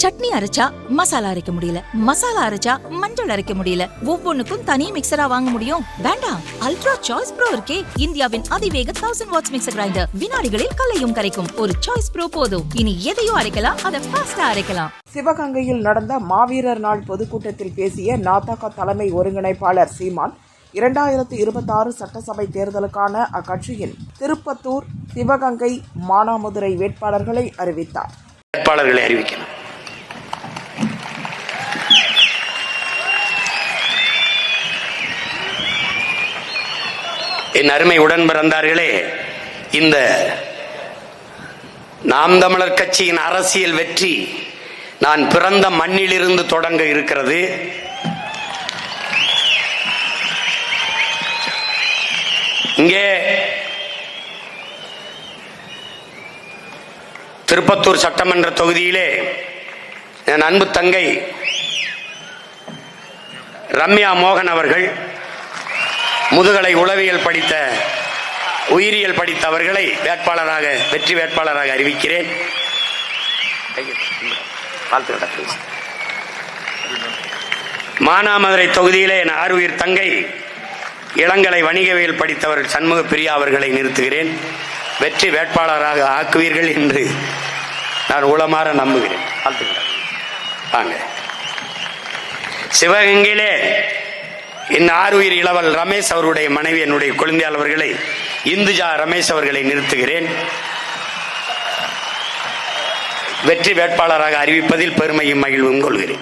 சட்னி அரைச்சா மசாலா அரைக்க முடியல, மசாலா அரைச்சா மஞ்சள் அரைக்க முடியல, ஒவ்வொன்னுக்கும் தனி மிக்சரா வாங்க முடியும்? வேண்டாம், அல்ட்ரா சாய்ஸ் ப்ரோ இருக்கே, இந்தியாவின் அதிவேக 1000 வாட்ஸ் மிக்சர் கிரைண்டர், வினாடிகளில் கல்லையும் கரைக்கும். ஒரு சாய்ஸ் ப்ரோ போதும். இனி எதையும் அரைக்கலாம், அதை ஃபாஸ்டா அரைக்கலாம். சிவகங்கையில் நடந்த மாவீரர் நாள் பொதுக்கூட்டத்தில் பேசிய நாதக தலைமை ஒருங்கிணைப்பாளர் சீமான், 2026 சட்டசபை தேர்தலுக்கான அக்கட்சியின் திருப்பத்தூர், சிவகங்கை, மானாமதுரை வேட்பாளர்களை அறிவித்தார். வேட்பாளர்களை அறிவிக்கலாம். என் அருமை உடன் பிறந்தார்களே, இந்த நாம் தமிழர் கட்சியின் அரசியல் வெற்றி நான் பிறந்த மண்ணிலிருந்து தொடங்க இருக்கிறது. இங்கே திருப்பத்தூர் சட்டமன்ற தொகுதியிலே என் அன்பு தங்கை ரம்யா மோகன் அவர்கள் முதுகலை உளவியல் படித்த, உயிரியல் படித்த அவர்களை வேட்பாளராக, வெற்றி வேட்பாளராக அறிவிக்கிறேன். மானாமதுரை தொகுதியிலே என் ஆறுயிர் தங்கை இளங்கலை வணிகவியல் படித்தவர்கள் சண்முக பிரியா அவர்களை நிறுத்துகிறேன். வெற்றி வேட்பாளராக ஆக்குவீர்கள் என்று நான் உளமாற நம்புகிறேன். வாங்க. சிவகங்கையிலே என் ஆறுயிர் இளவல் ரமேஷ் அவருடைய மனைவி, என்னுடைய குழந்தையால் அவர்களை, இந்துஜா ரமேஷ் அவர்களை நிறுத்துகிறேன். வெற்றி வேட்பாளராக அறிவிப்பதில் பெருமையும் மகிழ்வும் கொள்கிறேன்.